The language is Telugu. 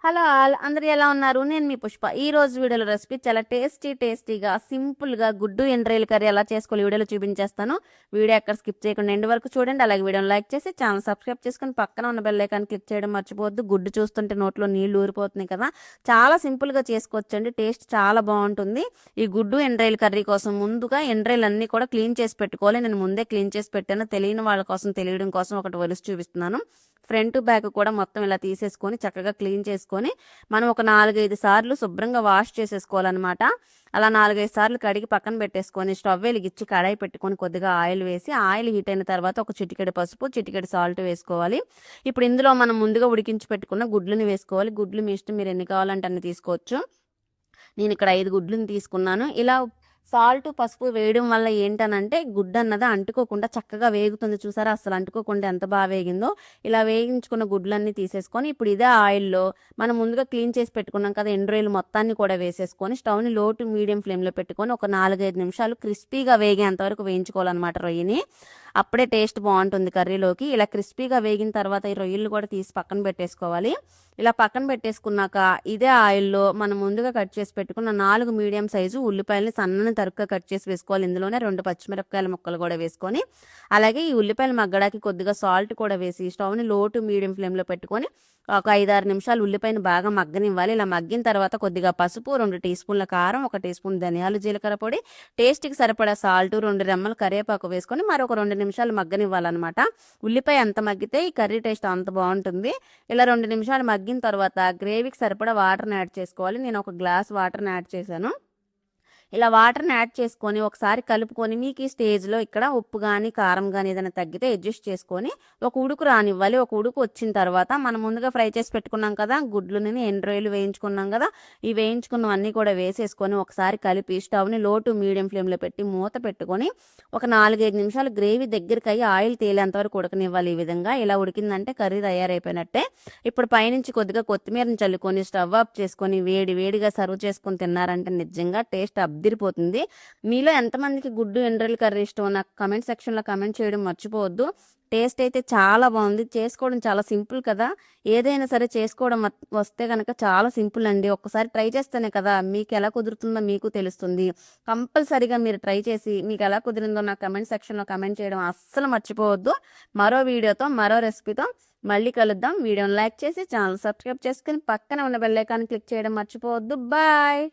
హలో ఆల్ అందరూ ఎలా ఉన్నారు? నేను మీ పుష్ప. ఈ రోజు వీడియోలో రెసిపీ చాలా టేస్టీగా సింపుల్గా గుడ్డు ఎండ్రాయిల్ కర్రీ ఎలా చేసుకోవాలి వీడియోలో చూపించేస్తాను. వీడియో ఎక్కడ స్కిప్ చేయకుండా ఎండ్ వరకు చూడండి. అలాగే వీడియోని లైక్ చేసి ఛానల్ సబ్స్క్రైబ్ చేసుకొని పక్కన ఉన్న బెల్ ఐకాన్ క్లిక్ చేయడం మర్చిపోవద్దు. గుడ్డు చూస్తుంటే నోట్లో నీళ్లు ఊరిపోతున్నాయి కదా, చాలా సింపుల్గా చేసుకోవచ్చండి. టేస్ట్ చాలా బాగుంటుంది. ఈ గుడ్డు ఎండ్రాయిల్ కర్రీ కోసం ముందుగా ఎండ్రాయిల్ అన్నీ కూడా క్లీన్ చేసి పెట్టుకోవాలి. నేను ముందే క్లీన్ చేసి పెట్టాను. తెలియని వాళ్ళ కోసం తెలియడం కోసం ఒకటి ఒలిసి చూపిస్తున్నాను. ఫ్రంట్ బ్యాక్ కూడా మొత్తం ఇలా తీసేసుకొని చక్కగా క్లీన్ చేసుకొని మనం ఒక 4-5 సార్లు శుభ్రంగా వాష్ చేసేసుకోవాలన్నమాట. అలా 4-5 సార్లు కడిగి పక్కన పెట్టేసుకొని స్టవ్ వెలిగించి కడాయి పెట్టుకొని కొద్దిగా ఆయిల్ వేసి ఆయిల్ హీట్ అయిన తర్వాత ఒక చిటికెడు పసుపు, చిటికెడు సాల్ట్ వేసుకోవాలి. ఇప్పుడు ఇందులో మనం ముందుగా ఉడికించి పెట్టుకున్న గుడ్లని వేసుకోవాలి. గుడ్లు మీ ఇష్టం, మీరు ఎన్ని కావాలంటే అన్ని తీసుకోవచ్చు. నేను ఇక్కడ 5 గుడ్లను తీసుకున్నాను. ఇలా సాల్ట్ పసుపు వేయడం వల్ల ఏంటనంటే గుడ్డు అన్నది అంటుకోకుండా చక్కగా వేగుతుంది. చూసారా, అసలు అంటుకోకుండా ఎంత బాగా వేగిందో. ఇలా వేగించుకున్న గుడ్లన్నీ తీసేసుకొని ఇప్పుడు ఇదే ఆయిల్లో మనం ముందుగా క్లీన్ చేసి పెట్టుకున్నాం కదా ఎండ్రాయిల్ మొత్తాన్ని కూడా వేసేసుకొని స్టవ్ని లో టు మీడియం ఫ్లేమ్లో పెట్టుకొని ఒక 4-5 నిమిషాలు క్రిస్పీగా వేగేంతవరకు వేయించుకోవాలన్నమాట రొయ్యని. అప్పుడే టేస్ట్ బాగుంటుంది కర్రీలోకి. ఇలా క్రిస్పీగా వేగిన తర్వాత ఈ రొయ్యలు కూడా తీసి పక్కన పెట్టేసుకోవాలి. ఇలా పక్కన పెట్టేసుకున్నాక ఇదే ఆయిల్లో మనం ముందుగా కట్ చేసి పెట్టుకున్న 4 మీడియం సైజు ఉల్లిపాయలని సన్నని తరుగ్గా కట్ చేసి వేసుకోవాలి. ఇందులోనే 2 పచ్చిమిరపకాయల ముక్కలు కూడా వేసుకొని అలాగే ఈ ఉల్లిపాయలు మగ్గడానికి కొద్దిగా సాల్ట్ కూడా వేసి స్టవ్ని లో టు మీడియం ఫ్లేమ్లో పెట్టుకొని ఒక 5-6 నిమిషాలు ఉల్లిపాయను బాగా మగ్గనివ్వాలి. ఇలా మగ్గిన తర్వాత కొద్దిగా పసుపు, 2 టీ స్పూన్ల కారం, 1 టీ స్పూన్ ధనియాలు జీలకర్ర పొడి, టేస్ట్కి సరిపడా సాల్ట్, 2 రెమ్మలు కరివేపాకు వేసుకొని మరొక 2 నిమిషాలు మగ్గనివ్వాలన్నమాట. ఉల్లిపాయ ఎంత మగ్గితే ఈ కర్రీ టేస్ట్ అంత బాగుంటుంది. ఇలా 2 నిమిషాలు మగ్గిన తర్వాత గ్రేవీకి సరిపడా వాటర్ని యాడ్ చేసుకోవాలి. నేను ఒక గ్లాస్ వాటర్ని యాడ్ చేశాను. ఇలా వాటర్ని యాడ్ చేసుకొని ఒకసారి కలుపుకొని మీకు ఈ స్టేజ్లో ఇక్కడ ఉప్పు కానీ కారం కానీ ఏదైనా తగ్గితే అడ్జస్ట్ చేసుకొని ఒక ఉడుకు రానివ్వాలి. ఒక ఉడుకు వచ్చిన తర్వాత మనం ముందుగా ఫ్రై చేసి పెట్టుకున్నాం కదా గుడ్లని, ఎండ్రాయిలు వేయించుకున్నాం కదా, ఈ వేయించుకున్నవన్నీ కూడా వేసేసుకొని ఒకసారి కలిపి స్టవ్ని లో టు మీడియం ఫ్లేమ్లో పెట్టి మూత పెట్టుకొని ఒక 4-5 నిమిషాలు గ్రేవీ దగ్గరికి అయ్యి ఆయిల్ తేలేంత వరకు ఉడకనివ్వాలి. ఈ విధంగా ఇలా ఉడికిందంటే కర్రీ తయారైపోయినట్టే. ఇప్పుడు పైనుంచి కొద్దిగా కొత్తిమీరని చల్లుకొని స్టవ్ ఆఫ్ చేసుకొని వేడిగా సర్వ్ చేసుకొని తిన్నారంటే నిజంగా టేస్ట్ అద్దిరిపోతుంది. మీలో ఎంతమందికి గుడ్డు ఎండ్రాయిల్ కర్రీ ఇష్టం నాకు కమెంట్ సెక్షన్లో కమెంట్ చేయడం మర్చిపోవద్దు. టేస్ట్ అయితే చాలా బాగుంది. చేసుకోవడం చాలా సింపుల్ కదా, ఏదైనా సరే చేసుకోవడం వస్తే కనుక చాలా సింపుల్ అండి. ఒక్కసారి ట్రై చేస్తేనే కదా మీకు ఎలా కుదురుతుందో మీకు తెలుస్తుంది. కంపల్సరీగా మీరు ట్రై చేసి మీకు ఎలా కుదిరిందో నాకు కమెంట్ సెక్షన్లో కమెంట్ చేయడం అస్సలు మర్చిపోవద్దు. మరో వీడియోతో మరో రెసిపీతో మళ్ళీ కలుద్దాం. వీడియోని లైక్ చేసి ఛానల్ సబ్స్క్రైబ్ చేసుకుని పక్కన ఉన్న బెల్ ఐకాన్ క్లిక్ చేయడం మర్చిపోవద్దు. బాయ్.